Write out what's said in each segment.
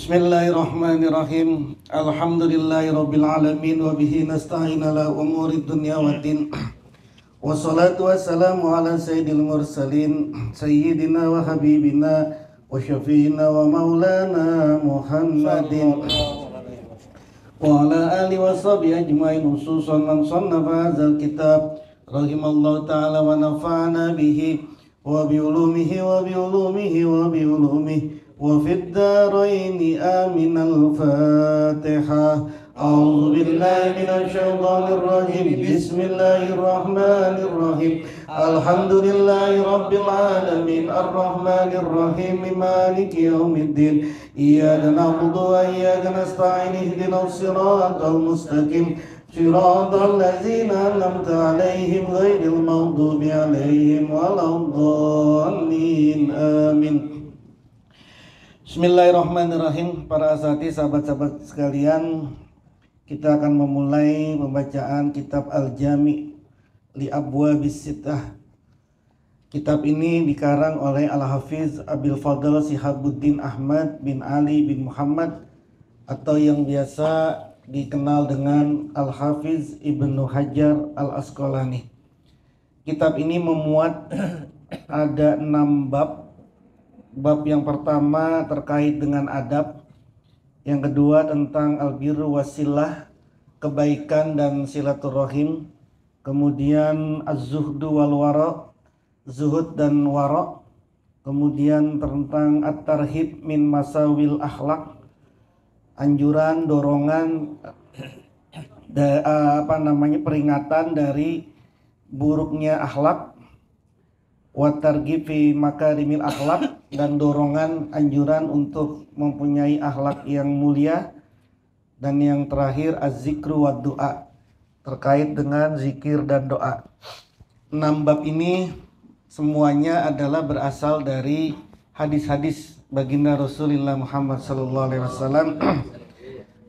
Bismillahirrahmanirrahim. Alhamdulillahirabbil alamin wa bihi nasta'in ala umurid dunya waddin. Wassalatu wassalamu ala sayyidil mursalin sayyidina wa habibina wa syafi'ina wa maulana Muhammadin wa ala alihi wa sahbihi ajmain, khususan man sannafa hadzal kitab rahimallahu ta'ala wa nafa'ana bihi wa bi ulumihi wa bi ulumihi wa bi ulumihi wa fid dharaini amin. Al-Fatihah. A'udzu billahi minasy syaithanir rajim. Bismillahirrahmanirrahim. Alhamdulillahi rabbil alamin arrahmanir rahim maliki yaumiddin. Iyyaka na'budu wa iyyaka nasta'in ihdinas siratal mustaqim siratal ladzina an'amta 'alaihim ghairil maghdubi 'alaihim waladdallin. Amin. Bismillahirrahmanirrahim. Para asatidz, sahabat-sahabat sekalian, kita akan memulai pembacaan kitab Al-Jami' li Abwabis Sittah. Kitab ini dikarang oleh Al-Hafiz Abil Fadl Shihabuddin Ahmad bin Ali bin Muhammad, atau yang biasa dikenal dengan Al-Hafiz Ibnu Hajar Al-Asqalani. Kitab ini memuat ada 6 bab. Bab yang pertama terkait dengan adab, yang kedua tentang albirru wasilah, kebaikan dan silaturahim, kemudian az-zuhdu wal wara, zuhud dan wara, kemudian tentang at-tarhib min masawil akhlak, anjuran, dorongan, peringatan dari buruknya akhlak, wa targhib fi makarimil akhlak, dan dorongan, anjuran untuk mempunyai akhlak yang mulia, dan yang terakhir az-zikru wa doa, terkait dengan zikir dan doa. 6 bab ini semuanya adalah berasal dari hadis-hadis baginda Rasulullah Muhammad SAW.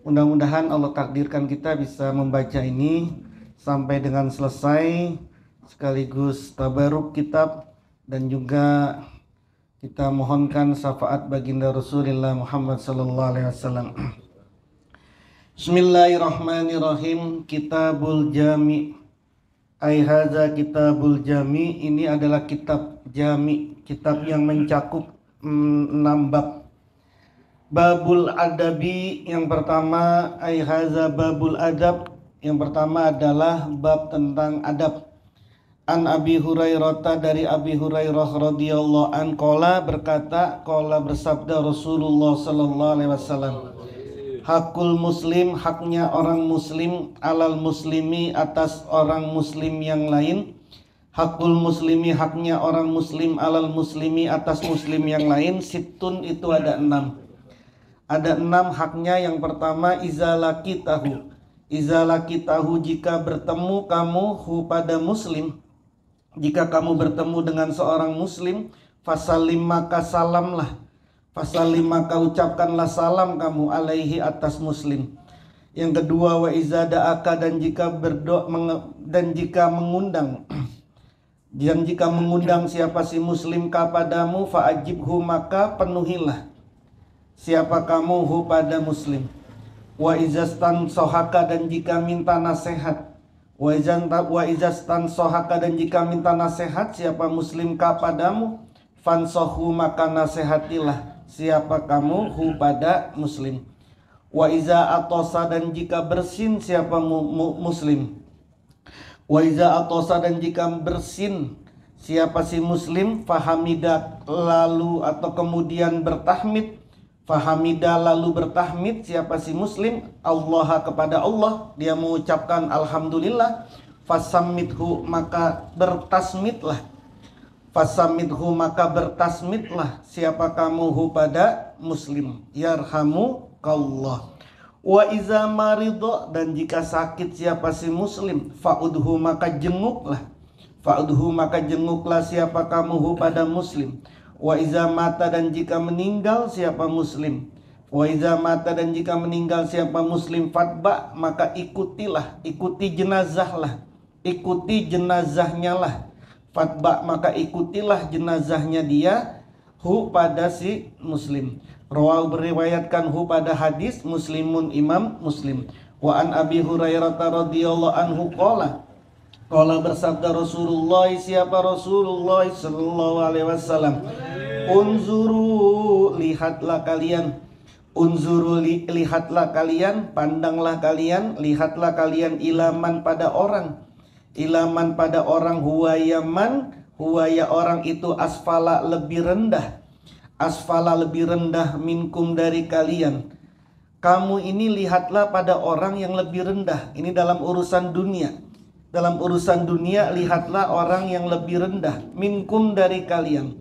Mudah-mudahan Allah takdirkan kita bisa membaca ini sampai dengan selesai, sekaligus tabaruk kitab, dan juga kita mohonkan syafaat baginda Rasulullah Muhammad SAW. Bismillahirrahmanirrahim. Kitabul Jami'. Ai hadza kitabul Jami', ini adalah kitab Jami', kitab yang mencakup 6 bab. Babul adabi, yang pertama, ai hadza babul adab, yang pertama adalah bab tentang adab. An Abi Hurairah, dari Abi Hurairah radhiyallahu an, qala berkata, qala bersabda Rasulullah sallallahu alaihi wasallam, hakul muslim, haknya orang muslim, alal muslimi, atas orang muslim yang lain. Hakul muslimi, haknya orang muslim, alal muslimi, atas muslim yang lain. Situn, itu ada 6. Ada 6 haknya. Yang pertama, izalaki tahu. Izalaki tahu, jika bertemu kamu hu pada muslim, jika kamu bertemu dengan seorang muslim, fasalim, maka salamlah. Fasalim, maka ucapkanlah salam kamu alaihi, atas muslim. Yang kedua, wa iza da'aka, dan jika mengundang dan jika mengundang siapa si muslim kepadamu, fa'ajibhu, maka penuhilah siapa kamu hu pada muslim. Wa izastan sohaka, dan jika minta nasihat. Wa izastan sohaka, dan jika minta nasihat siapa muslim kepadamu, fansohu, maka nasihatilah siapa kamu hu pada muslim. Wa iza atosa, dan jika bersin siapa muslim. Wa iza atosa, dan jika bersin siapa si muslim, fahamidah, lalu atau kemudian bertahmid. Fahamidah, lalu bertahmid siapa si muslim, Allah, kepada Allah, dia mengucapkan alhamdulillah. Fasamidhu, maka bertasmidlah. Fasamidhu, maka bertasmidlah siapa kamu hu pada muslim, yarhamukallah. Wa iza maridho, dan jika sakit siapa si muslim, fa'udhu, maka jenguklah. Fa'udhu, maka jenguklah siapa kamu hu pada muslim. Wa iza mata, dan jika meninggal siapa muslim. Wa iza mata, dan jika meninggal siapa muslim, fatba, maka ikutilah, ikuti jenazahlah, ikuti jenazahnya lah. Fatba, maka ikutilah jenazahnya dia hu pada si muslim. Rawahu beriwayatkan hu pada hadis Muslimun Imam Muslim. Wa an Abi Hurairah radhiyallahu anhu qala bersabda Rasulullah, siapa Rasulullah sallallahu alaihi wasallam, unzuru lihatlah kalian, lihatlah kalian, pandanglah kalian, lihatlah kalian ilaman pada orang, huwa ya orang itu asfala lebih rendah minkum dari kalian. Kamu ini lihatlah pada orang yang lebih rendah. Ini dalam urusan dunia. Dalam urusan dunia lihatlah orang yang lebih rendah minkum dari kalian.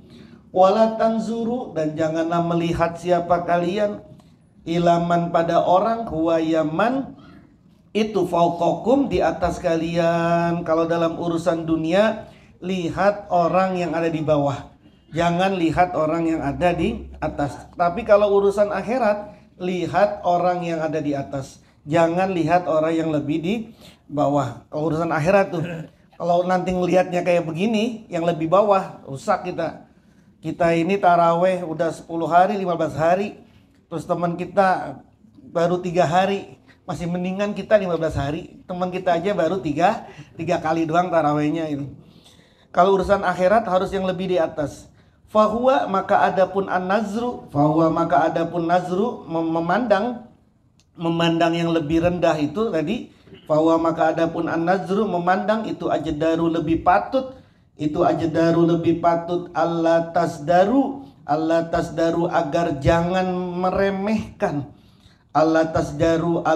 Wala tanzuru, dan janganlah melihat siapa kalian ilaman pada orang huwa yaman itu fauqakum, di atas kalian. Kalau dalam urusan dunia lihat orang yang ada di bawah, jangan lihat orang yang ada di atas. Tapi kalau urusan akhirat, lihat orang yang ada di atas, jangan lihat orang yang lebih di bawah. Kalau urusan akhirat tuh, kalau nanti ngelihatnya kayak begini, yang lebih bawah, rusak kita. Kita ini taraweh udah 10 hari, 15 hari, terus teman kita baru 3 hari. Masih mendingan kita 15 hari. Teman kita aja baru 3 kali doang tarawehnya ini. Kalau urusan akhirat harus yang lebih di atas. Fahuwa maka adapun an-nazru, memandang yang lebih rendah itu tadi. Fahuwa maka adapun an-nazru, memandang itu ajdaru lebih patut, Allah tasdaru agar jangan meremehkan. Allah tasdaru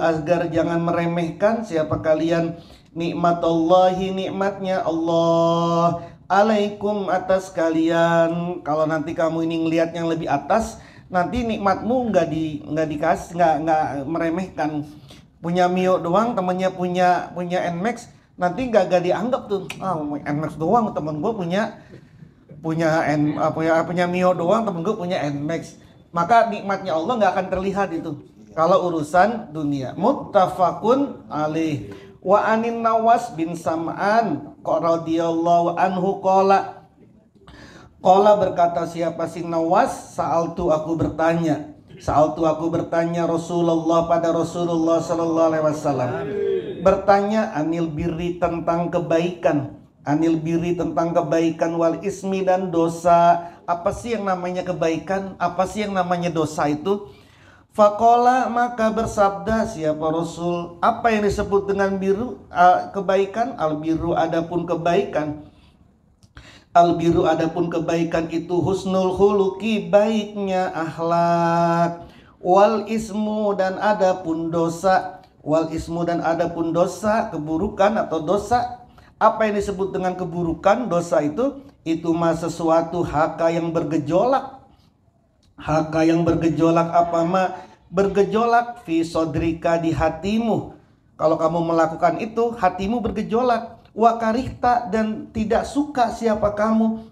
agar jangan meremehkan siapa kalian nikmatullahi, nikmatnya Allah, alaikum atas kalian. Kalau nanti kamu ini ngelihat yang lebih atas, nanti nikmatmu nggak meremehkan. Punya Mio doang, temennya punya Nmax, nanti nggak dianggap tuh. Nmax doang, temen gue punya Mio doang, temen gue punya Nmax. Maka nikmatnya Allah nggak akan terlihat itu kalau urusan dunia. Muttafaqun alaih. Wa anin Nawas bin Sam'an radhiyallahu anhu qala berkata siapa si Nawas, sa'altu aku bertanya Rasulullah pada Rasulullah sallallahu alaihi wasallam, bertanya anil birri tentang kebaikan, wal ismi dan dosa. Apa sih yang namanya kebaikan? Apa sih yang namanya dosa itu? Faqala maka bersabda siapa Rasul, apa yang disebut dengan biru, kebaikan? Al-biru adapun kebaikan itu husnul khuluqi, baiknya akhlak. Wal ismu dan adapun dosa, keburukan atau dosa. Apa yang disebut dengan keburukan, dosa itu mah sesuatu haka yang bergejolak. Apa mah bergejolak fi sodrika, di hatimu. Kalau kamu melakukan itu, hatimu bergejolak. Wa karihta dan tidak suka siapa kamu.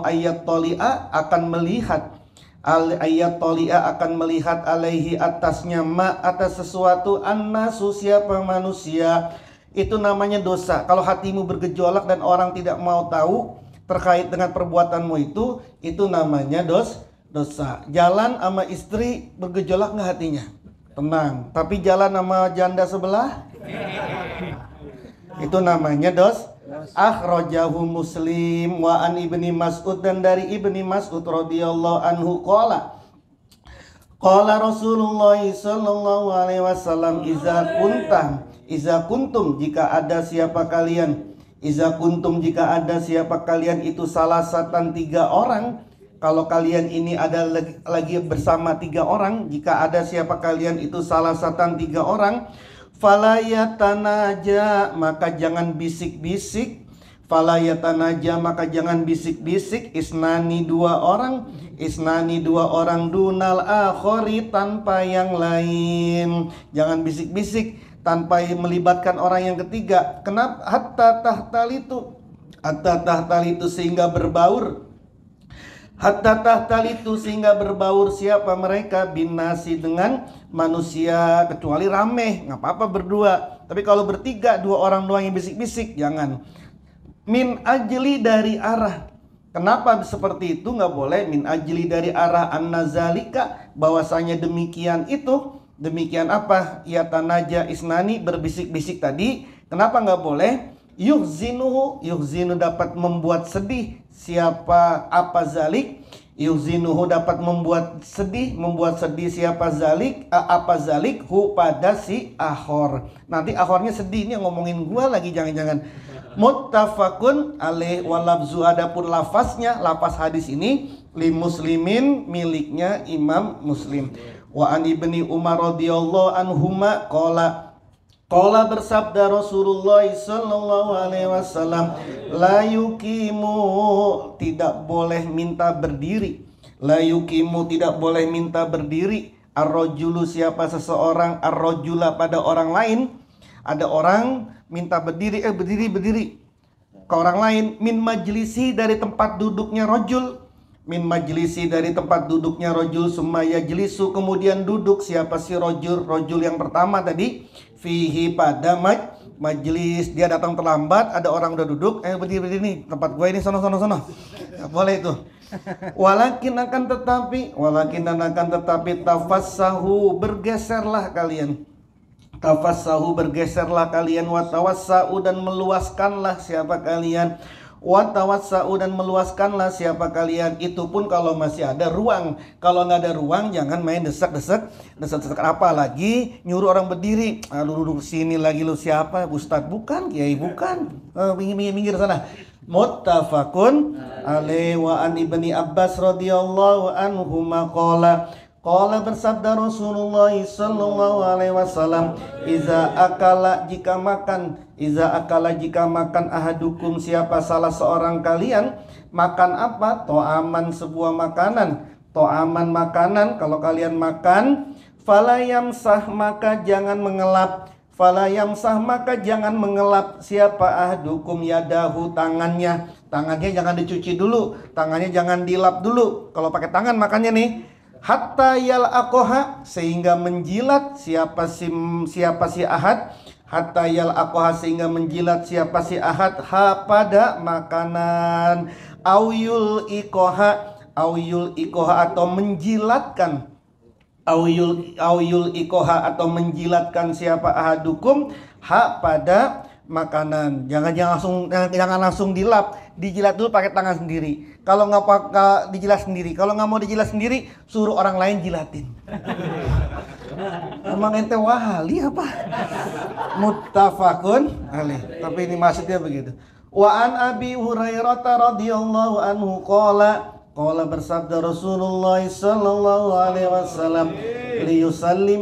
Ayat tolia akan melihat alaihi atasnya atas sesuatu annasu siapa manusia. Itu namanya dosa. Kalau hatimu bergejolak dan orang tidak mau tahu terkait dengan perbuatanmu itu namanya dosa. Jalan sama istri bergejolak nggak hatinya? Tenang. Tapi jalan sama janda sebelah, itu namanya akhrajahu Muslim. Wa an Ibni Mas'ud, dan dari Ibni Mas'ud radhiyallahu anhu qala Rasulullah sallallahu alaihi wasallam, Iza kuntum jika ada siapa kalian itu salah satan 3 orang. Kalau kalian ini ada lagi bersama 3 orang, jika ada siapa kalian itu salah satan 3 orang, falayatanaja maka jangan bisik-bisik. Isnani 2 orang dunal akhori, tanpa yang lain. Jangan bisik-bisik tanpa melibatkan orang yang ketiga. Kenapa? Hatta tahtalitu sehingga berbaur siapa mereka binasi dengan manusia, kecuali rame nggak apa-apa berdua. Tapi kalau bertiga, 2 orang doang yang bisik-bisik, jangan. Min ajli dari arah Kenapa seperti itu? Nggak boleh. Min ajli dari arah an-nazalika, bahwasanya demikian itu. Demikian apa? Yatanaja isnani, berbisik-bisik tadi. Kenapa nggak boleh? Yuhzinuhu, yuhzinu dapat membuat sedih. Siapa apa zalik? Yuhzinuhu dapat membuat sedih siapa zalik, apa zalik hu pada si akhor. Nanti akhornya sedih, ini yang ngomongin gua lagi, jangan-jangan. Muttafaqun alaih walabzu, adapun lafaznya, lafaz hadis ini li muslimin, miliknya Imam Muslim. Wa an ibni Umar radhiyallahu anhuma qala bersabda Rasulullah sallallahu alaihi wasallam, la yuqimu, tidak boleh minta berdiri. La yuqimu, tidak boleh minta berdiri. Ar-rajulu, siapa seseorang, ar-rajula pada orang lain. Ada orang minta berdiri, berdiri ke orang lain. Min majlisi, dari tempat duduknya rajul. Min majlisi, dari tempat duduknya rajul. Summa yajlisu, kemudian duduk. Siapa si rajul? Rajul yang pertama tadi. Fihi, pada majlis. Dia datang terlambat, ada orang udah duduk. Berdiri nih, tempat gue ini, sono. Boleh itu. Walakin akan tetapi tafassahu, bergeserlah kalian. Tafassahu, bergeserlah kalian. Watawassau, dan meluaskanlah siapa kalian. Watawassau, dan meluaskanlah siapa kalian. Itu pun kalau masih ada ruang. Kalau nggak ada ruang, jangan main desak-desak. Apalagi nyuruh orang berdiri. Lu duduk sini lagi, lu siapa? Ustadz bukan, kiai bukan. Minggir sana. Muttafaqun alaih. Wa an ibni Abbas radhiyallahu anhuma qala bersabda Rasulullah sallallahu alaihi wasallam, iza akala, jika makan ahadukum, siapa salah seorang kalian makan apa? To'aman, sebuah makanan. To'aman, makanan. Kalau kalian makan, fala yamsah, maka jangan mengelap. Fala yamsah, maka jangan mengelap. Siapa ahadukum yadahu, tangannya. Tangannya jangan dicuci dulu, tangannya jangan dilap dulu. Kalau pakai tangan makannya nih, hatta yal'aqoha, sehingga menjilat siapa si ahad. Hatta yal'aqoha, sehingga menjilat siapa si ahad ha, pada makanan. Awyul ikoha, atau menjilatkan. Awyul ikoha, atau menjilatkan siapa ahadukum ha, pada makanan. Jangan langsung dilap, dijilat dulu pakai tangan sendiri. Kalau nggak pakai dijilat sendiri, kalau nggak mau dijilat sendiri, suruh orang lain jilatin. Emang ente wali apa? Muttafaqun alaih. Tapi ini maksudnya begitu. Wa an Abi Hurairah radhiyallahu anhu qala bersabda Rasulullah sallallahu alaihi wasallam, liyusallim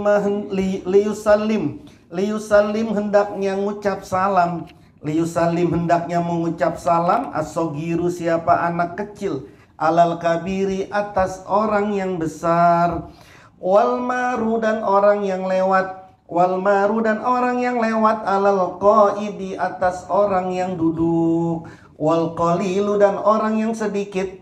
hendaknya mengucap salam. As-sogiru, siapa anak kecil. Alal kabiri, atas orang yang besar. Wal maru, dan orang yang lewat. Alal qaidi, atas orang yang duduk. Wal qalilu, dan orang yang sedikit.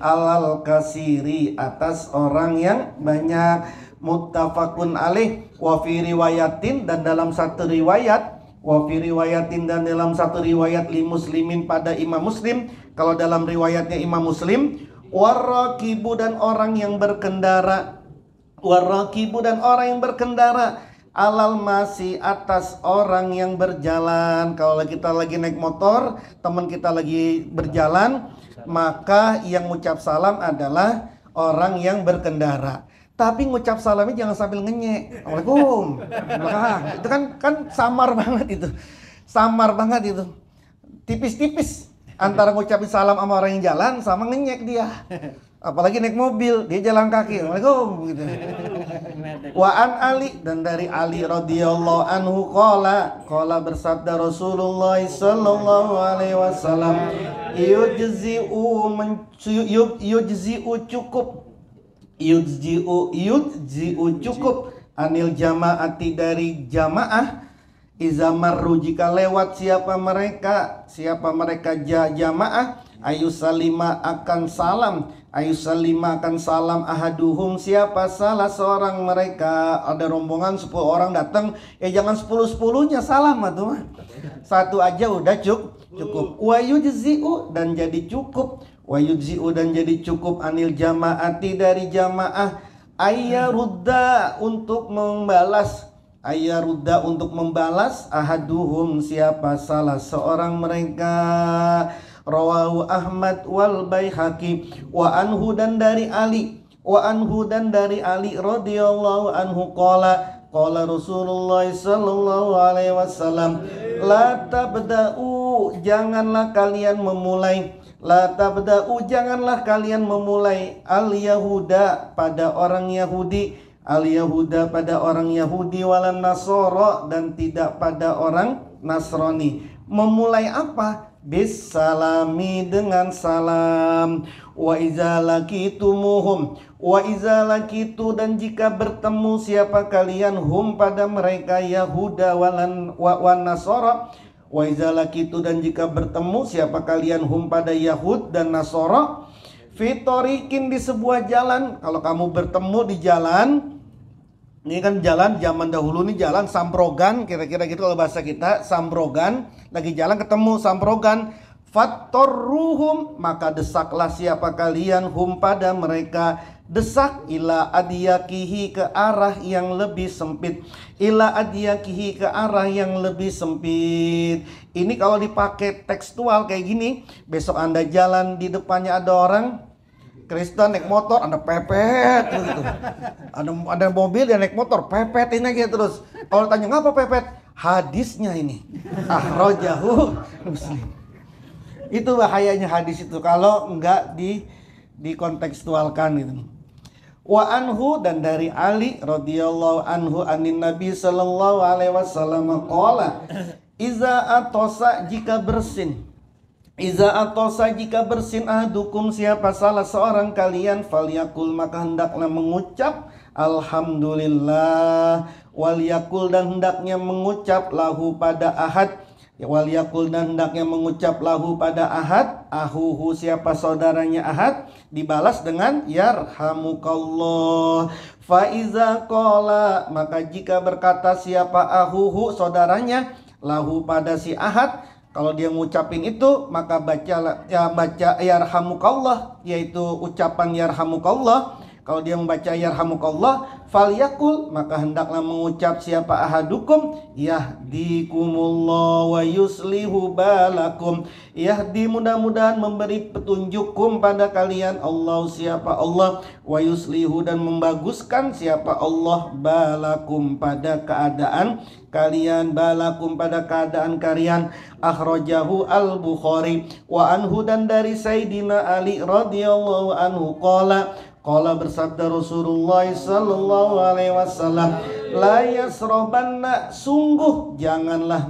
Alal kasiri, atas orang yang banyak. Muttafaqun alaih. Wa fi riwayatin, dan dalam satu riwayat li muslimin, pada Imam Muslim. Kalau dalam riwayatnya Imam Muslim, warakibu, dan orang yang berkendara. Alal masi, atas orang yang berjalan. Kalau kita lagi naik motor, teman kita lagi berjalan, maka yang ngucap salam adalah orang yang berkendara. Tapi ngucap salamnya jangan sambil ngenyek. Assalamualaikum. Itu kan samar banget itu. Tipis-tipis antara ngucapin salam sama orang yang jalan sama ngenyek dia. Apalagi naik mobil, dia jalan kaki. Assalamualaikum gitu. Wa an Ali, dan dari Ali radhiyallahu anhu qala bersabda Rasulullah sallallahu alaihi wasallam, yujzi'u cukup anil jamaati, dari jamaah. Iza marru, jika lewat siapa mereka jamaah. Ayusalima akan salam ahaduhum, siapa salah seorang mereka. Ada rombongan 10 orang datang, jangan 10-10-nya salam tuh. Satu aja udah cukup. Wa yujzi'u dan jadi cukup. Wa yujzi'u dan jadi cukup anil jamaati dari jamaah. Ayyarudda untuk membalas. Ayyarudda untuk membalas. Ahaduhum siapa salah seorang mereka. Rawahu Ahmad wal Baihaqi. Wa anhu dan dari Ali. Wa anhu dan dari Ali radhiyallahu anhu qala Rasulullah sallallahu alaihi wasallam la tabda'u janganlah kalian memulai janganlah kalian memulai al yahuda pada orang Yahudi walan nasara dan tidak pada orang Nasrani. Memulai apa? Bisalami dengan salam. Wa iza lakitumuhum wa iza lakitu dan jika bertemu siapa kalian hum pada mereka Yahuda wan Nasara. Wa iza lakitu dan jika bertemu siapa kalian hum pada Yahud dan Nasara. Fitorikin di sebuah jalan. Kalau kamu bertemu di jalan, ini kan jalan zaman dahulu nih jalan sambrogan, kira-kira gitu kalau bahasa kita, sambrogan, lagi jalan ketemu sambrogan. Fattorruhum maka desaklah siapa kalian hum pada mereka, desak ila adyakihi ke arah yang lebih sempit. Ila adyakihi ke arah yang lebih sempit. Ini kalau dipakai tekstual kayak gini, besok Anda jalan di depannya ada orang Kristen naik motor, Anda pepet gitu. Ada mobil dia naik motor, pepetin aja terus. Kalau tanya ngapa pepet? Hadisnya ini. Akhrajahu Muslim. Itu bahayanya hadis itu kalau enggak dikontekstualkan gitu. Wa anhu dan dari Ali radhiyallahu anhu anin Nabi sallallahu alaihi wasallam qala iza atosa jika bersin ahadukum siapa salah seorang kalian falyakul maka hendaklah mengucap alhamdulillah walyakul dan hendaknya mengucap lahu pada ahad walyakul dan hendaknya mengucap lahu pada ahad ahuhu siapa saudaranya ahad dibalas dengan yarhamukallah. Faiza qala maka jika berkata siapa ahuhu saudaranya lahu pada si ahad, kalau dia ngucapin itu maka baca yarhamukallah, yaitu ucapan yarhamukallah. Kalau dia membaca yarhamukallah falyakul maka hendaklah mengucap siapa ahadukum yahdikumullah wa yuslihu balakum. Yahdi mudah-mudahan memberi petunjukum pada kalian Allah siapa Allah, wa yuslihu dan membaguskan siapa Allah balakum pada keadaan kalian, balakum pada keadaan kalian. Akhrajahu al-Bukhari. Wa anhu dan dari Sayyidina Ali radhiyallahu anhu qala bersabda Rasulullah sallallahu alaihi wasallam la yasrobanna sungguh janganlah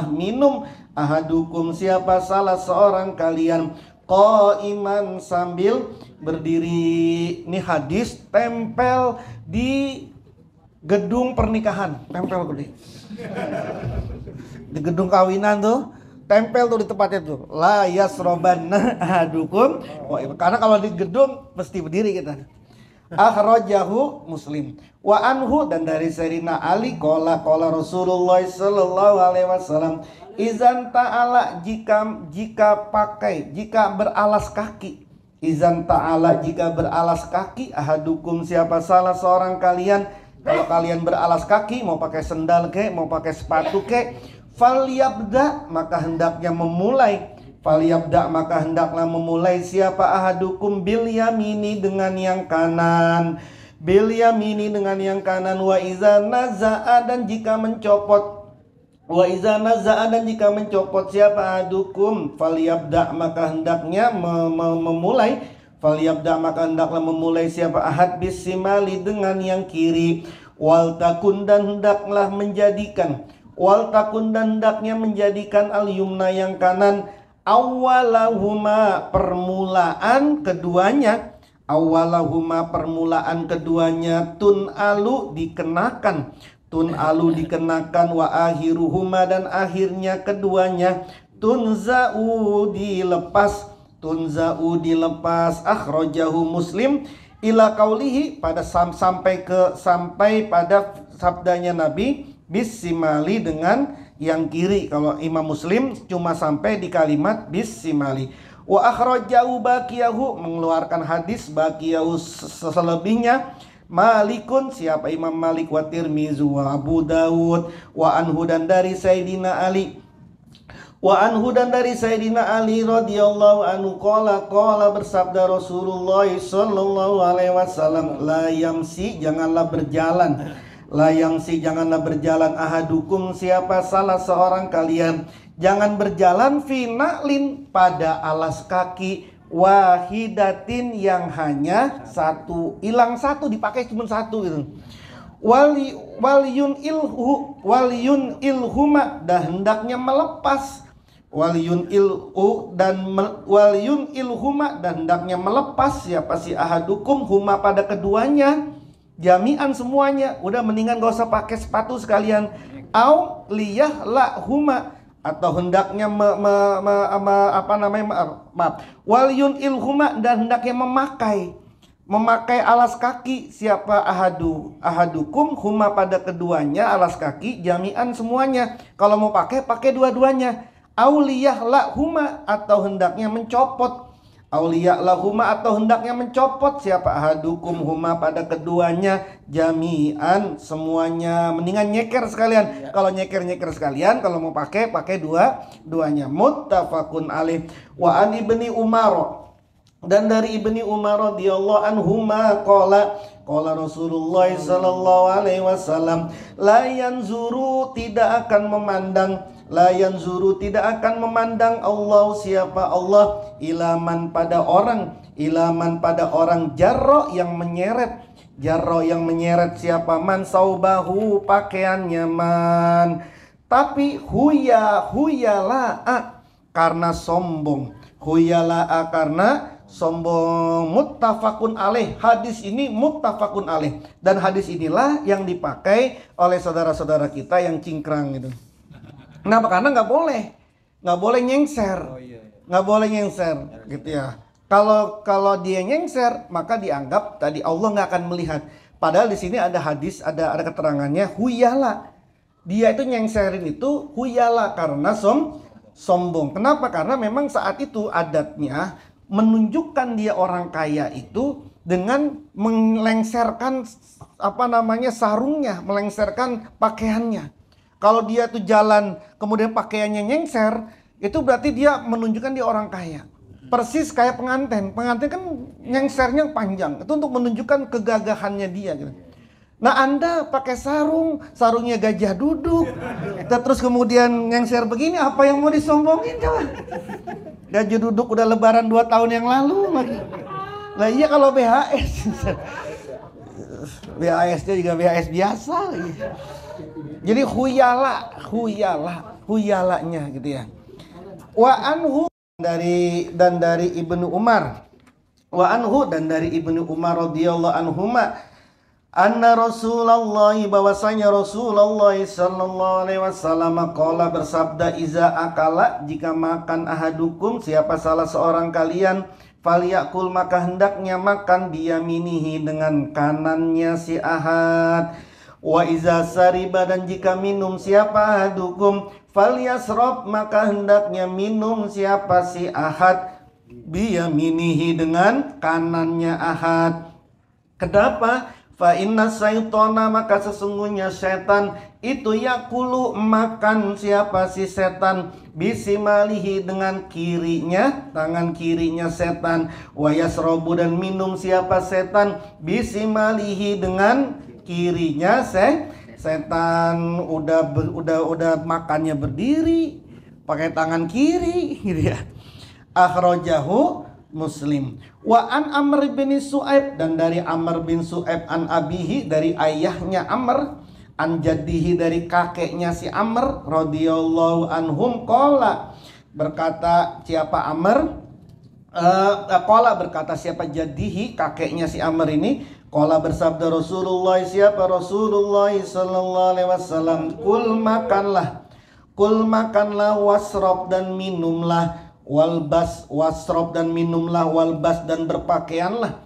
minum ahadukum siapa salah seorang kalian qaiman sambil berdiri. Ini hadis tempel di gedung pernikahan, tempel gede di gedung kawinan tuh, tempel tuh di tempatnya tuh. La yasrobanna ahadukum. Karena kalau di gedung mesti berdiri kita. Akhrajahu Muslim. Wa anhu dan dari Sayyidina Ali qala Rasulullah sallallahu alaihi wasallam izan ta'ala jika beralas kaki. Izan ta'ala jika beralas kaki ahadukum siapa salah seorang kalian. Kalau kalian beralas kaki mau pakai sendal kek, mau pakai sepatu kek, falyabda maka hendaknya memulai siapa ahadukum bil yamini dengan yang kanan, wa iza naza'a dan jika mencopot siapa ahadukum falyabda maka hendaknya hendaklah memulai siapa ahad bisimali dengan yang kiri. Wal takun dan hendaknya menjadikan al yumna yang kanan awalahuma permulaan keduanya tun alu dikenakan wa akhiruhuma dan akhirnya keduanya tunza'u dilepas. Akhrajahu Muslim ila qaulihi sampai pada sabdanya Nabi bisimali dengan yang kiri. Kalau Imam Muslim cuma sampai di kalimat bisimali. Wa akhrajahu baqiyahu, mengeluarkan hadis baqiyahu selebihnya Malikun, siapa Imam Malik, wa Tirmizi wa Abu Dawud, wa anhu dan dari Sayyidina Ali, wa anhu dan dari Sayyidina Ali radhiyallahu anhu qala bersabda Rasulullah sallallahu alaihi wasallam, la yamsi, janganlah berjalan, la yamsi, janganlah berjalan, ahadukum, siapa salah seorang kalian, jangan berjalan fi na'lin, pada alas kaki, wahidatin, yang hanya satu, hilang satu, dipakai cuma satu gitu. Waliyun ilhuma, dan hendaknya melepas, waliyun ilhuma, dan hendaknya melepas, siapa si ahadukum, huma pada keduanya, jami'an semuanya, udah mendingan gak usah pakai sepatu sekalian. Au liyah la huma, atau hendaknya waliyun ilhuma, dan hendaknya memakai alas kaki, siapa ahadukum, huma pada keduanya, alas kaki, jami'an semuanya, kalau mau pakai dua-duanya. Auliyah la huma, atau hendaknya mencopot, auliyah la huma, atau hendaknya mencopot, siapa ahadukum, huma pada keduanya, jami'an semuanya, mendingan nyeker sekalian. Kalau nyeker sekalian, kalau mau pakai dua-duanya. Muttafaqun alaih. Wa an ibni Umar, dan dari Ibni Umar radhiyallahu anhuma qala Rasulullah sallallahu alaihi wasallam, la yanzuru, tidak akan memandang Allah, siapa Allah, ilaman pada orang jarro yang menyeret, siapa man saubahu, pakaiannya man, tapi huyala'a, karena sombong, huyala'a karena sombong. Muttafaqun alaih, hadis ini muttafaqun alaih, dan hadis inilah yang dipakai oleh saudara-saudara kita yang cingkrang gitu. Kenapa? Karena nggak boleh nyengser, nggak boleh nyengser gitu ya. Kalau dia nyengser, maka dianggap tadi Allah nggak akan melihat. Padahal di sini ada hadis, ada keterangannya huyala. Dia itu nyengserin itu huyala karena sombong. Kenapa? Karena memang saat itu adatnya menunjukkan dia orang kaya itu dengan melengserkan sarungnya, melengserkan pakaiannya. Kalau dia tuh jalan kemudian pakaiannya nyengser, itu berarti dia menunjukkan dia orang kaya. Persis kayak pengantin kan nyengsernya panjang, itu untuk menunjukkan kegagahannya dia gitu. Nah, Anda pakai sarungnya gajah duduk, terus kemudian nyengser begini, apa yang mau disombongin coba? Gajah duduk udah lebaran 2 tahun yang lalu lagi. Lah iya kalau BHS-nya juga BHS biasa lagi. Jadi huyalanya gitu ya. Wa anhu, dari Ibnu Umar. Wa anhu, dan dari Ibnu Umar radhiyallahu anhuma, anna Rasulullah, bahwasanya Rasulullah sallallahu alaihi wasallam qala, bersabda, iza akala, jika makan ahadukum, siapa salah seorang kalian, falyakul, maka hendaknya makan, biyaminihi, dengan kanannya si ahad. Wa iza sariba, dan jika minum siapa ahadukum, falyasrob, maka hendaknya minum siapa si ahad, biyaminihi, dengan kanannya ahad. Kenapa? Fa inna syaitona, maka sesungguhnya setan itu yakulu, makan siapa si setan, bisimalihi, dengan kirinya, tangan kirinya setan. Wa yasrobu, dan minum siapa setan, bisimalihi, dengan kirinya setan. Udah makannya berdiri pakai tangan kiri gitu ya. Akhrajahu Muslim. Wa an Amr bin Su'aib, dan dari Amr bin Su'aib, an abihi, dari ayahnya Amr, an jaddihi, dari kakeknya si Amr radhiyallahu anhum, qala, berkata siapa Amr, qala, berkata siapa jaddihi, kakeknya si Amr ini, qala, bersabda Rasulullah, siapa Rasulullah sallallahu alaihi wasallam, kul makanlah, wasrob, dan minumlah, walbas, wasrob, dan minumlah, walbas, dan berpakaianlah,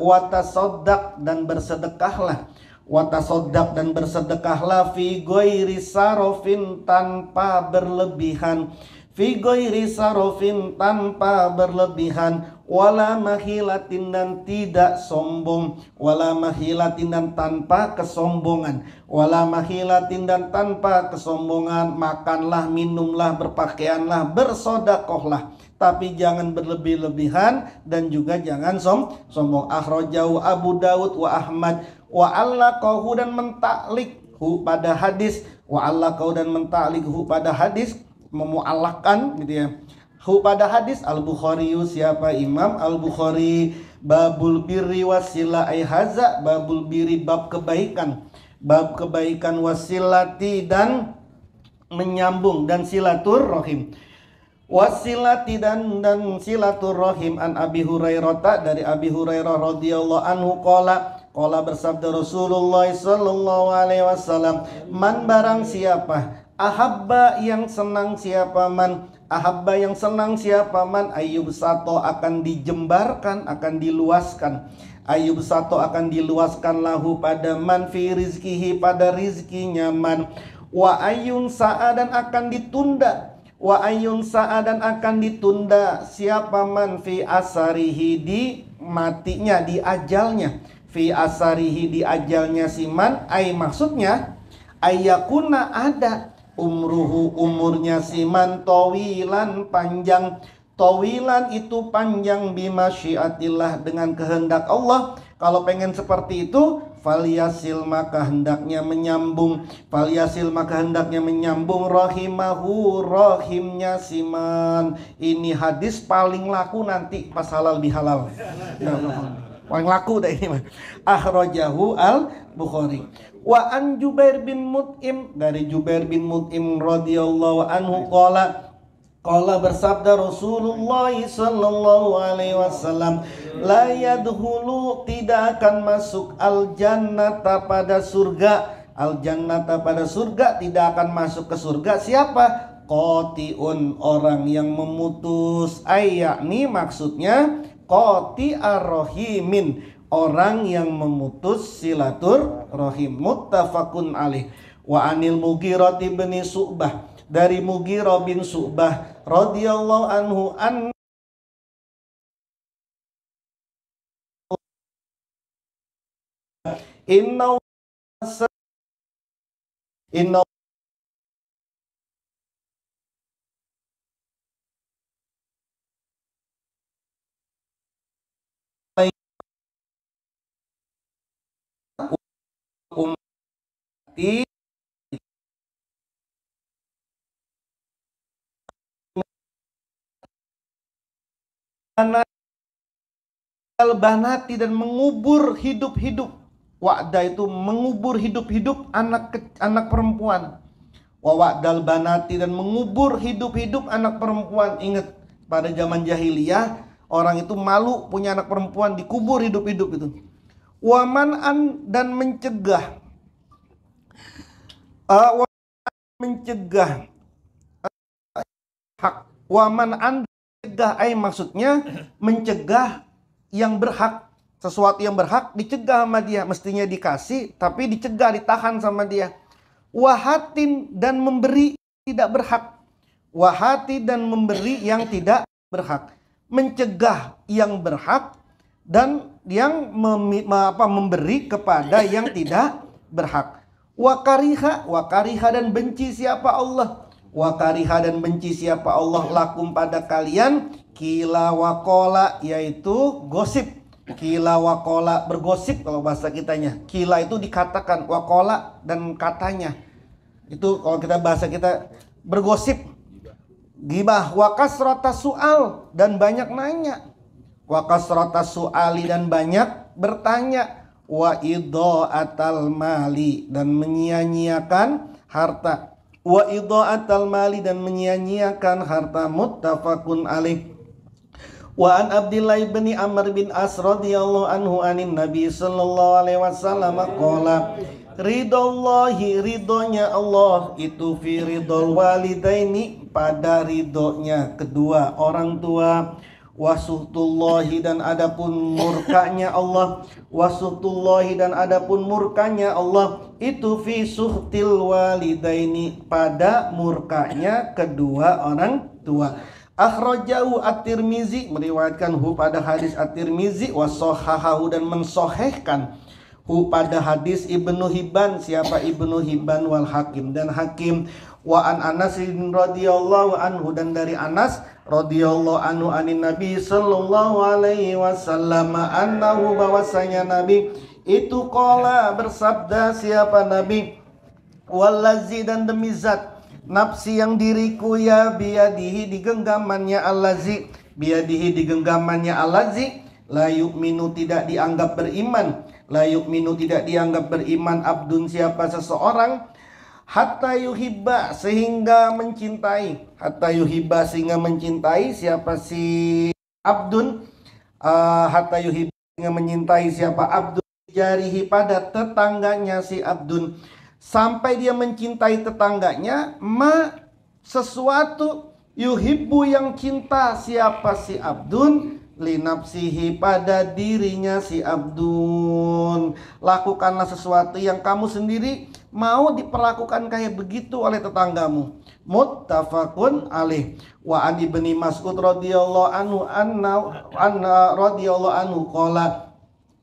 watasoddaq, dan bersedekahlah, wa tasaddaq dan bersedekahlah fi ghairi sarofin tanpa berlebihan, fi ghairi sarofin tanpa berlebihan, wala mahilatin dan tidak sombong, wala mahilatin dan tanpa kesombongan, wala mahilatin dan tanpa kesombongan. Makanlah, minumlah, berpakaianlah, bersodakohlah, tapi jangan berlebih-lebihan dan juga jangan sombong. Akhrajahu Abu Dawud wa Ahmad wa allaqahu dan mentaklikhu pada hadis, wa allaqahu dan mentaklikhu pada hadis, memu'allakkan gitu ya, hu pada hadis Al-Bukhari. Siapa? Imam Al-Bukhari. Babul birri wasila ay haza, babul birri bab kebaikan, bab kebaikan, wasilati dan menyambung, dan silaturrahim, wasilati dan silaturrahim. An Abi Hurairah, dari Abi Hurairah radhiyallahu anhu qala bersabda Rasulullah sallallahu alaihi wasallam, man barang siapa, ahabba yang senang siapa, man ahabba yang senang siapa, man ayyub sato akan dijembarkan, akan diluaskan, ayyub sato akan diluaskan lahu pada man fi rizkihi pada rizkinya man, wa ayyun sa'a dan akan ditunda, wa ayyun sa'a dan akan ditunda siapa man fi asarihi di matinya, di ajalnya, fi asarihi di ajalnya si man, ay maksudnya ayyakuna ada umruhu umurnya si man tawilan panjang, tawilan itu panjang, bimasyiatillah dengan kehendak Allah. Kalau pengen seperti itu, falyasil maka hendaknya menyambung, falyasil maka hendaknya menyambung rahimahu rahimnya si man. Ini hadis paling laku nanti pas halal bihalal. Paling laku dah ini mah. Akhrajahu Al-Bukhari. Wa an Jubair bin Mut'im, dari Jubair bin Mut'im radhiyallahu anhu qala bersabda Rasulullah sallallahu alaihi wasallam, la yadkhulu tidak akan masuk al jannata pada surga, al jannata pada surga tidak akan masuk ke surga siapa? Qati'un orang yang memutus, yakni maksudnya qati ar-rahimin orang yang memutus silaturrahim. Muttafaqun alaih. Wa anil Mughirah bin Syu'bah, dari Mughirah bin Syu'bah radhiyallahu anhu an inna ummati al-banati dan mengubur hidup-hidup. Wa'da itu mengubur hidup-hidup anak perempuan. Wa wa'dal banati dan mengubur hidup-hidup anak perempuan. Ingat pada zaman jahiliyah orang itu malu punya anak perempuan, dikubur hidup-hidup itu. Wa man'an dan mencegah, mencegah hak. Wa man'an mencegah, maksudnya mencegah yang berhak, sesuatu yang berhak dicegah sama dia, mestinya dikasih tapi dicegah, ditahan sama dia. Wahatin dan memberi tidak berhak, wahati dan memberi yang tidak berhak, mencegah yang berhak dan yang memberi kepada yang tidak berhak. Wakariha dan benci siapa Allah, wakariha dan benci siapa Allah lakum pada kalian, kila wakola yaitu gosip, kila wakola bergosip kalau bahasa kitanya. Kila itu dikatakan, wakola dan katanya. Itu kalau kita bahasa kita bergosip. Gibah, wakasrata su'al dan banyak nanya, wakasrata su'ali dan banyak bertanya, wa idha'atal mali dan menyia-nyiakan harta, wa idha'atal mali dan menyia-nyiakan harta. Muttafaqun alaih. Wa an Abdillah bin Amr bin As radhiyallahu anhu anin Nabi sallallahu alaihi wasallam qala, ridallahi ridhonya Allah itu fi ridhol walidaini pada ridhonya kedua orang tua, wasuhtullahi dan adapun murkanya Allah, wasuhtullahi dan adapun murkanya Allah itu fi suhtil walidaini pada murkanya kedua orang tua. Akhrajahu at-Tirmizi meriwayatkan hu pada hadis at-Tirmizi wa shahahahu dan mensohehkan hu pada hadis Ibnu Hibban. Siapa Ibnu Hibban? Wal Hakim dan Hakim. Wa an Anas radhiyallahu anhu dan dari Anas radhiyallahu anhu anin Nabi sallallahu alaihi wasallam annahu bahwasanya Nabi itu qala bersabda. Siapa Nabi? Wallazi dan demi zat nafsi yang diriku ya biyadihi di genggamannya allazi, biyadihi di genggamannya allazi, la yu'minu tidak dianggap beriman, la yu'minu tidak dianggap beriman abdun siapa seseorang, hatta yuhibba sehingga mencintai, hatta yuhibba sehingga mencintai siapa si abdun, hatta yuhibba sehingga mencintai siapa abdun jarihi pada tetangganya si abdun, sampai dia mencintai tetangganya ma sesuatu yuhibbu yang cinta siapa si abdun linapsihi pada dirinya si abdun. Lakukanlah sesuatu yang kamu sendiri mau diperlakukan kayak begitu oleh tetanggamu. Muttafaqun alaih. Wa an ibni Mas'ud radhiyallahu anhu anna radhiyallahu anhu qala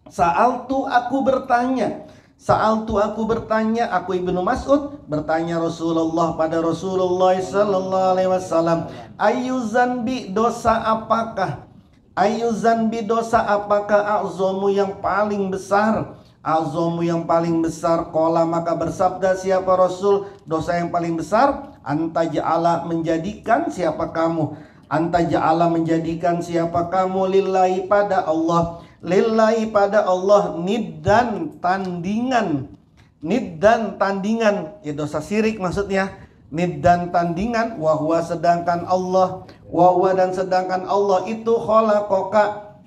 sa'altu aku bertanya, Sa'altu aku bertanya, aku Ibnu Mas'ud bertanya Rasulullah pada Rasulullah sallallahu alaihi wasallam, ayu zanbi dosa apakah? Ayu zanbi dosa apakah a'zamu yang paling besar? A'zamu yang paling besar. Qala maka bersabda siapa Rasul, dosa yang paling besar anta ja'ala menjadikan siapa kamu? Anta ja'ala menjadikan siapa kamu lillahi pada Allah, lillahi pada Allah niddan tandingan, niddan tandingan ya dosa syirik maksudnya, niddan tandingan, wahwa sedangkan Allah, wahwa dan sedangkan Allah itu khalaqaka,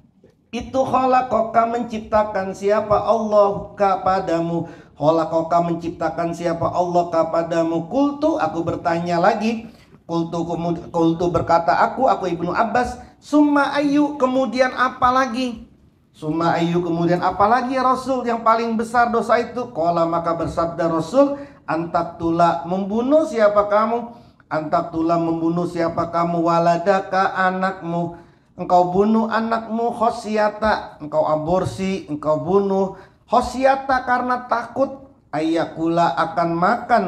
itu khalaqaka menciptakan siapa Allah kepadamu, khalaqaka menciptakan siapa Allah kepadamu. Qultu aku bertanya lagi, Qultu berkata aku Ibnu Abbas, summa ayu kemudian apa lagi? Summa ayu kemudian apalagi ya Rasul yang paling besar dosa itu? Qala maka bersabda Rasul, antaktula membunuh siapa kamu? Antaktula membunuh siapa kamu? Waladaka anakmu, engkau bunuh anakmu khosyata, engkau aborsi, engkau bunuh khosyata karena takut ayakula akan makan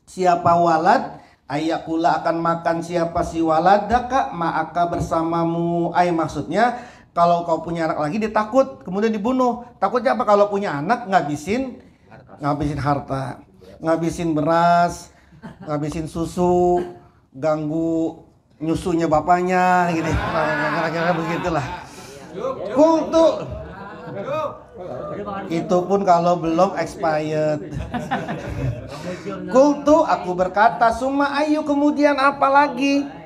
siapa walad, ayakula akan makan siapa si waladaka ma'aka bersamamu. Maksudnya kalau kau punya anak lagi dia takut kemudian dibunuh. Takutnya apa? Kalau punya anak ngabisin harta, ngabisin beras, ngabisin susu, ganggu nyusunya bapaknya gitu. Kira-kira begitulah. Kultu itu pun kalau belum expired. Kultu aku berkata summa ayu kemudian apa lagi?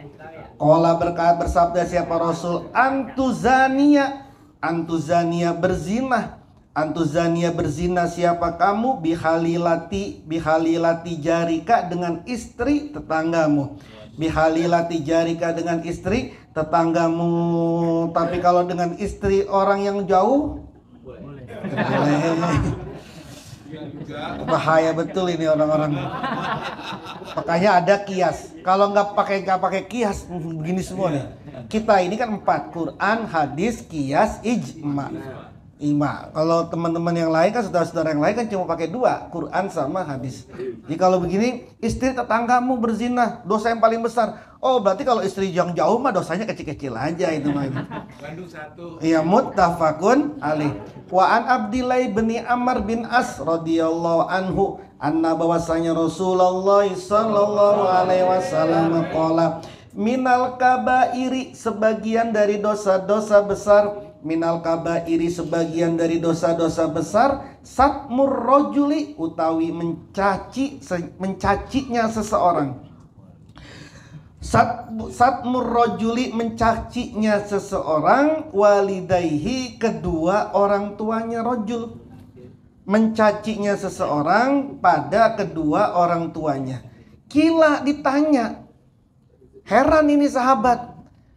Qala berkata bersabda siapa Rasul, antuzania, antuzania berzina, antuzania berzina siapa kamu? Bihalilati jarika dengan istri tetanggamu, bihalilati jarika dengan istri tetanggamu. Tapi kalau dengan istri orang yang jauh boleh. Bahaya betul ini orang-orang. Makanya ada kias. Kalau nggak pakai kias begini semua nih. Kita ini kan 4, Quran, hadis, kias, ijma. Kalau teman-teman yang lain kan, saudara-saudara yang lain kan cuma pakai 2, Quran sama hadis. Jadi kalau begini, istri tetanggamu berzina, dosa yang paling besar. Oh berarti kalau istri yang jauh mah dosanya kecil-kecil aja itu mah. Bandung 1. Iya, muttafaqun alaih. Wa an Abdillah bin Amr bin As radhiyallahu anhu anna bahwasanya Rasulullah sallallahu alaihi wasallam qala minal kabairi sebagian dari dosa-dosa besar, minal kabairi sebagian dari dosa-dosa besar, satmur rojuli utawi mencacinya seseorang. Satmur rojuli mencacinya seseorang, walidaihi kedua orang tuanya rojul, mencacinya seseorang pada kedua orang tuanya. Kila ditanya, heran ini sahabat,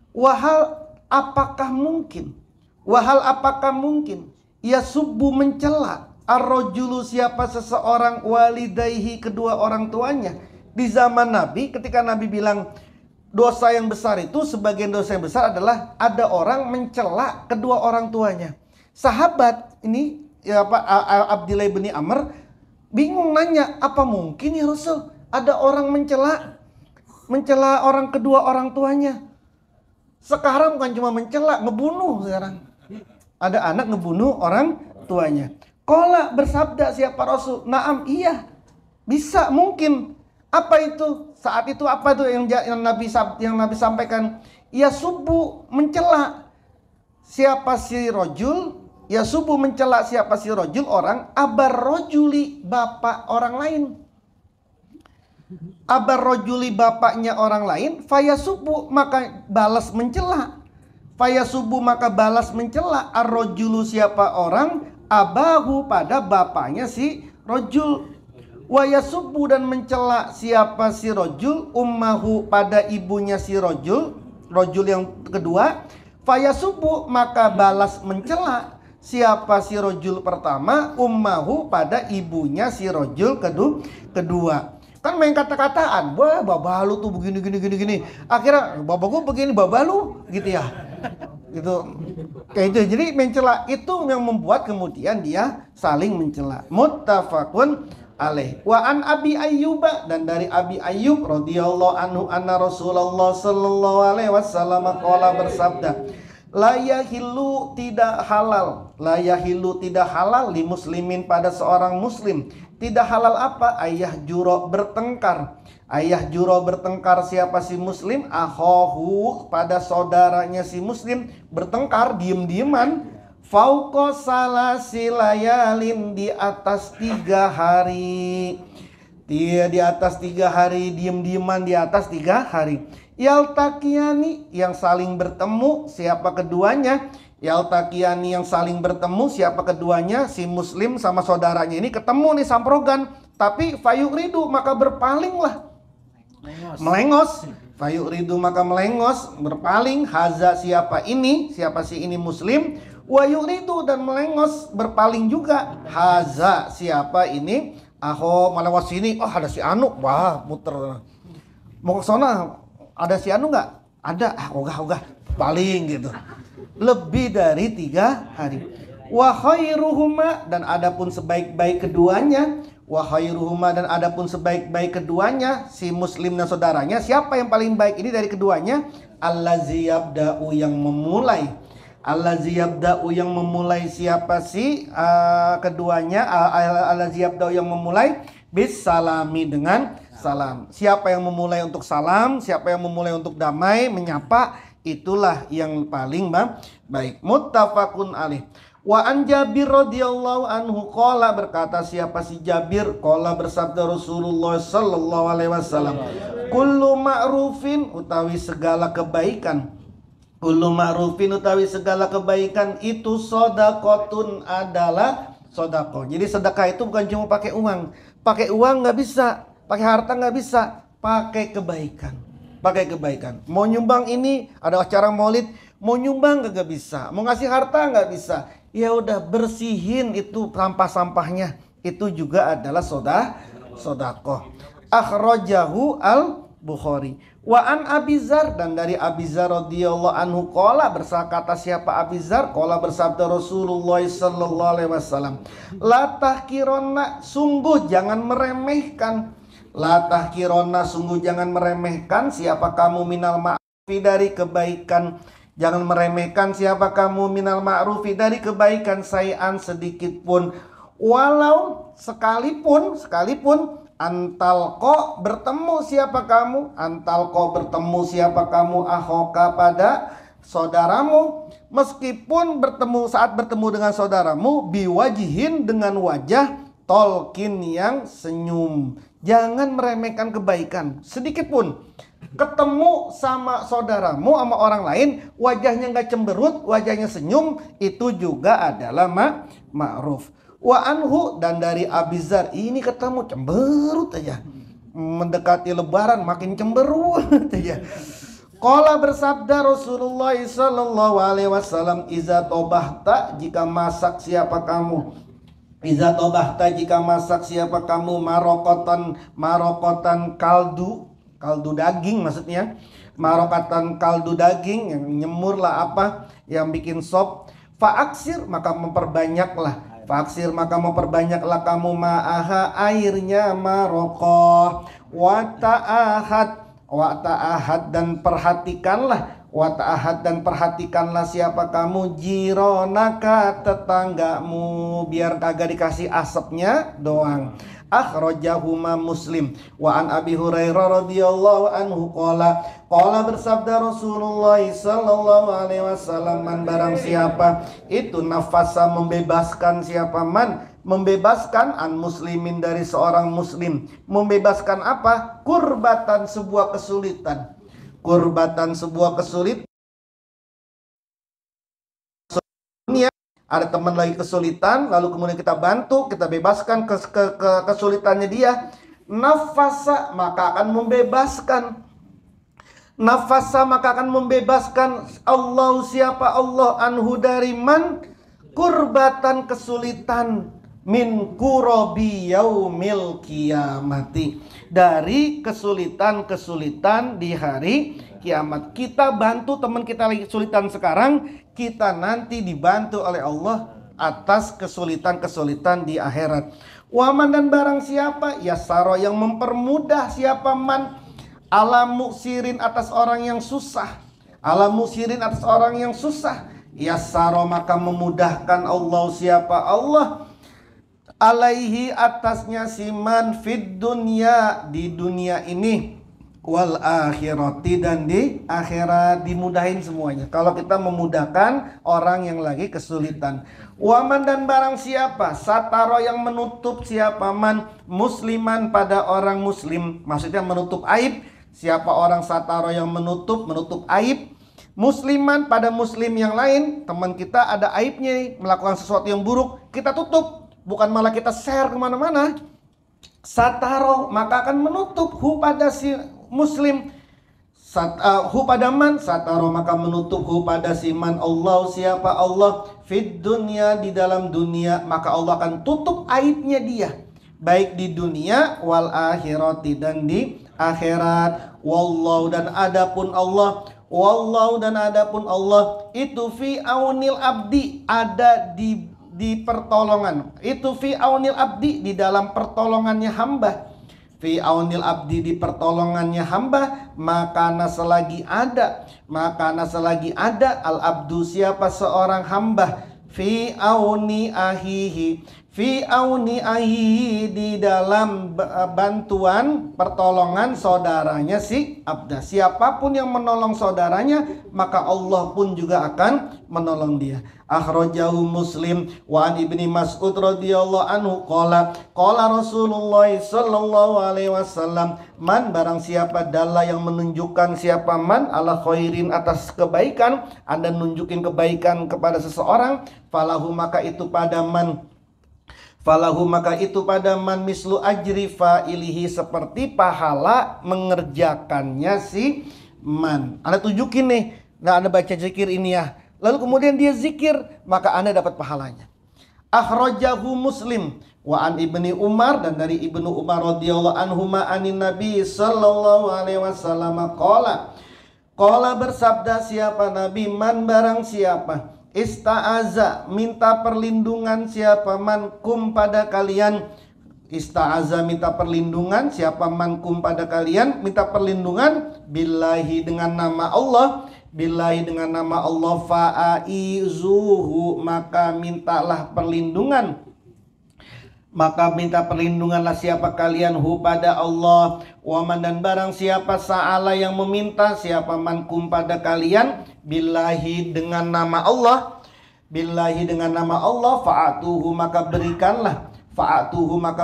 wahal apakah mungkin, wahal apakah mungkin, yasubbu mencela ar-rajulu siapa seseorang walidayhi kedua orang tuanya. Di zaman Nabi, ketika Nabi bilang dosa yang besar itu, sebagian dosa yang besar adalah ada orang mencela kedua orang tuanya. Sahabat ini ya Pak Abdillah bin Amr bingung nanya, apa mungkin ya Rasul ada orang mencela orang kedua orang tuanya? Sekarang bukan cuma mencela, ngebunuh sekarang. Ada anak ngebunuh orang tuanya. Qala bersabda siapa Rasul, "Na'am, iya. Bisa mungkin." Apa itu? Saat itu apa itu yang Nabi sampaikan? Ya subuh mencela siapa si rojul, ya subuh mencela siapa si rojul orang, abar rojuli bapak orang lain. Abar rojuli bapaknya orang lain, faya subuh maka balas mencela. Faya subuh maka balas mencela ar-rojulu siapa orang, abahu pada bapaknya si rojul. Wayasubu dan mencela siapa si rojul, ummahu pada ibunya si rojul yang kedua. Fayasubu maka balas mencela siapa si rojul pertama, ummahu pada ibunya si rojul kedua. Kan main kata-kataan, wah babalu tuh begini. Akhirnya babaku begini, babalu gitu ya. Gitu. Kayak itu. Jadi mencela itu yang membuat kemudian dia saling mencela. Muttafaqun alaih. Wa an Abi Ayyub, dan dari Abi Ayyub radhiyallahu anhu anna Rasulullah sallallahu alaihi wasallam qala bersabda, la yahillu tidak halal li muslimin pada seorang muslim. Tidak halal apa? Ayah juro bertengkar siapa si muslim, akhahu pada saudaranya si muslim, bertengkar diem-dieman, fauqa salasi layalin di atas 3 hari. Dia di atas 3 hari, diem-dieman di atas 3 hari. Yaltaqiyani yang saling bertemu siapa keduanya? Yaltaqiyani yang saling bertemu siapa keduanya? Si muslim sama saudaranya ini ketemu nih samprogan, tapi fayuridu maka berpalinglah. Melengos. Fayuridu maka melengos, berpaling. Haza siapa si ini muslim. Wa yuridu dan melengos berpaling juga. Haza siapa ini? Aho melengos sini. Oh ada si Anu. Wah muter. Mau ke sana ada si Anu nggak? Ada. Ogah. Paling gitu. Lebih dari 3 hari. Wa khairuhuma dan adapun sebaik-baik keduanya. Wa khairuhuma dan adapun sebaik-baik keduanya si muslim dan saudaranya. Siapa yang paling baik ini dari keduanya? Allazi yabda'u yang memulai. Allazi yabda'u yang memulai siapa sih keduanya? Allazi yabda'u yang memulai bis salami dengan salam. Siapa yang memulai untuk salam, siapa yang memulai untuk damai, menyapa, itulah yang paling baik. Muttafaqun alaih. Wa an Jabir radhiyallahu anhu qala berkata siapa si Jabir, qala bersabda Rasulullah sallallahu alaihi wasallam, kullu ma'rufin utawi segala kebaikan. Kullu ma'rufin utawi segala kebaikan itu sodakotun adalah sodako. Jadi sedekah itu bukan cuma pakai uang. Pakai uang nggak bisa, pakai harta nggak bisa, pakai kebaikan. Pakai kebaikan. Mau nyumbang ini, ada acara maulid, mau nyumbang nggak bisa, mau ngasih harta nggak bisa. Ya udah bersihin itu sampah-sampahnya. Itu juga adalah sodako. Akhrajahu al-Bukhari. Wa an Abizar dan dari Abizar radhiyallahu anhu qala berkata siapa Abizar, qala bersabda Rasulullah sallallahu alaihi wasallam, la tahkironna sungguh jangan meremehkan. La tahkironna sungguh jangan meremehkan siapa kamu minal ma'rufi dari kebaikan. Jangan meremehkan siapa kamu minal ma'rufi dari kebaikan sayan sedikit pun. Walau sekalipun antalqo bertemu siapa kamu, ahoka pada saudaramu, meskipun saat bertemu dengan saudaramu biwajihin dengan wajah tolkin yang senyum. Jangan meremehkan kebaikan sedikit pun. Ketemu sama saudaramu, sama orang lain, wajahnya nggak cemberut, wajahnya senyum, itu juga adalah ma'ruf. Wa anhu dan dari Abizar ini ketemu cemberut aja, mendekati lebaran makin cemberut aja. Qala bersabda Rasulullah sallallahu alaihi wasallam, iza tobahta, jika masak siapa kamu, iza tobahta, jika masak siapa kamu, marokotan kaldu daging maksudnya, marokotan kaldu daging, yang nyemur lah apa, yang bikin sop, faaksir, maka memperbanyaklah, faaksir, maka memperbanyaklah kamu ma'aha, airnya marokoh, wa ta'ahad, dan perhatikanlah siapa kamu, jironaka, tetanggamu, biar kagak dikasih asapnya doang. Akhrajahuma Muslim. Wa an Abi Hurairah radhiyallahu anhu qala bersabda Rasulullah sallallahu alaihi wasallam, man barang siapa itu nafasa, membebaskan, siapa man membebaskan, an muslimin, dari seorang muslim, membebaskan apa? Kurbatan, sebuah kesulitan. Kurbatan, sebuah kesulitan. Ada teman lagi kesulitan, lalu kemudian kita bantu, kita bebaskan kesulitannya dia. Nafasa, maka akan membebaskan. Nafasa, maka akan membebaskan Allah, siapa Allah, anhu, dari man, kurbatan, kesulitan, min kurobi yaumil kiamati, dari kesulitan-kesulitan di hari kiamat. Kita bantu teman kita lagi kesulitan sekarang, kita nanti dibantu oleh Allah atas kesulitan-kesulitan di akhirat. Waman, dan barang siapa, yasaro, yang mempermudah, siapa man, ala muksirin, atas orang yang susah, ala muksirin, atas orang yang susah, yasaro, maka memudahkan Allah, siapa Allah, alaihi, atasnya siman, fid dunya, di dunia ini, wal akhirati, dan di akhirat, dimudahin semuanya. Kalau kita memudahkan orang yang lagi kesulitan. Waman, dan barang siapa, sataro, yang menutup, siapa man, musliman, pada orang muslim, maksudnya menutup aib. Siapa orang sataro, yang menutup aib, musliman, pada muslim yang lain, teman kita ada aibnya, melakukan sesuatu yang buruk, kita tutup, bukan malah kita share kemana-mana. Sataro, maka akan menutup, hu, pada si muslim, hu, pada man, sataro, maka menutup, hu, pada si man, Allah, siapa Allah, fid dunya, di dalam dunia, maka Allah akan tutup aibnya dia, baik di dunia, wal akhirati, dan di akhirat. Wallahu, dan adapun Allah, wallahu, dan adapun Allah, itu fi aunil abdi, ada di pertolongan, itu fi aunil abdi, di dalam pertolongannya hamba, fi aunil abdi, di pertolongannya hamba, maka selagi ada al abdu, siapa seorang hamba, fi auni ahihi, fi auni ahihi, di dalam bantuan pertolongan saudaranya si abda. Siapapun yang menolong saudaranya, maka Allah pun juga akan menolong dia. Akhrajahu Muslim. Wa an Ibni Mas'ud radhiyallahu anhu qala Rasulullah sallallahu alaihi wasallam, man barang siapa dalla, yang menunjukkan, siapa man, ala khairin, atas kebaikan, Anda nunjukin kebaikan kepada seseorang, falahu, maka itu pada man, mislu ajri fa'ilihi, seperti pahala mengerjakannya si man. Anda tunjukin nih, nah Anda baca zikir ini ya, lalu kemudian dia zikir, maka Anda dapat pahalanya. Akhrajahu Muslim. Wa an Ibni Umar, dan dari Ibnu Umar radhiyallahu anhuma, anin Nabi sallallahu alaihi wasallam qala bersabda, siapa Nabi, man barang siapa, ista'aza, minta perlindungan, siapa man, kum, pada kalian, ista'aza, minta perlindungan, siapa man, kum, pada kalian, minta perlindungan, billahi, dengan nama Allah, billahi, dengan nama Allah, fa'izuhu, maka mintalah perlindungan, maka minta perlindunganlah siapa kalian, hu, pada Allah. Waman, dan barang siapa sa'ala, yang meminta, siapa man, kum, pada kalian, billahi, dengan nama Allah, billahi, dengan nama Allah, fa'atuhu, maka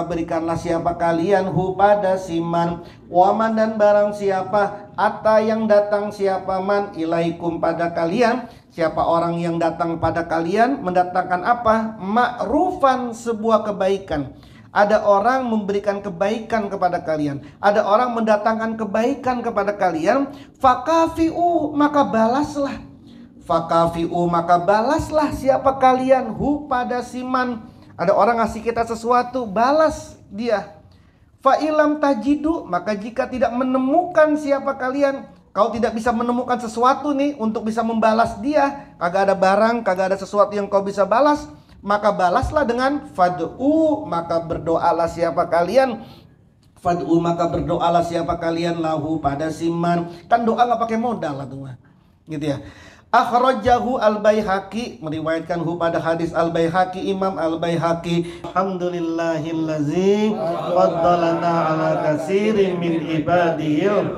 berikanlah, siapa kalian, hu, pada siman. Waman, dan barang siapa ata, yang datang, siapa man, ilaikum, pada kalian, siapa orang yang datang pada kalian, mendatangkan apa, ma'rufan, sebuah kebaikan, Ada orang memberikan kebaikan kepada kalian, ada orang mendatangkan kebaikan kepada kalian, fakafi'u, maka balaslah. Fakafi'u, maka balaslah siapa kalian hu pada siman. Ada orang ngasih kita sesuatu, balas dia. Fa'ilam tajidu, maka jika tidak menemukan siapa kalian, kau tidak bisa menemukan sesuatu nih untuk bisa membalas dia, kagak ada barang, kagak ada sesuatu yang kau bisa balas, maka balaslah dengan fad'u, maka berdoalah siapa kalian. Fad'u, maka berdoalah siapa kalian lahu pada siman. Kan doa nggak pakai modal lah tuh, gitu ya. Akhrajahu Al-Baihaqi, meriwayatkan pada hadis Al-Baihaqi, Imam Al-Baihaqi. Alhamdulillahillazi faddalana ala katsirin min ibadihil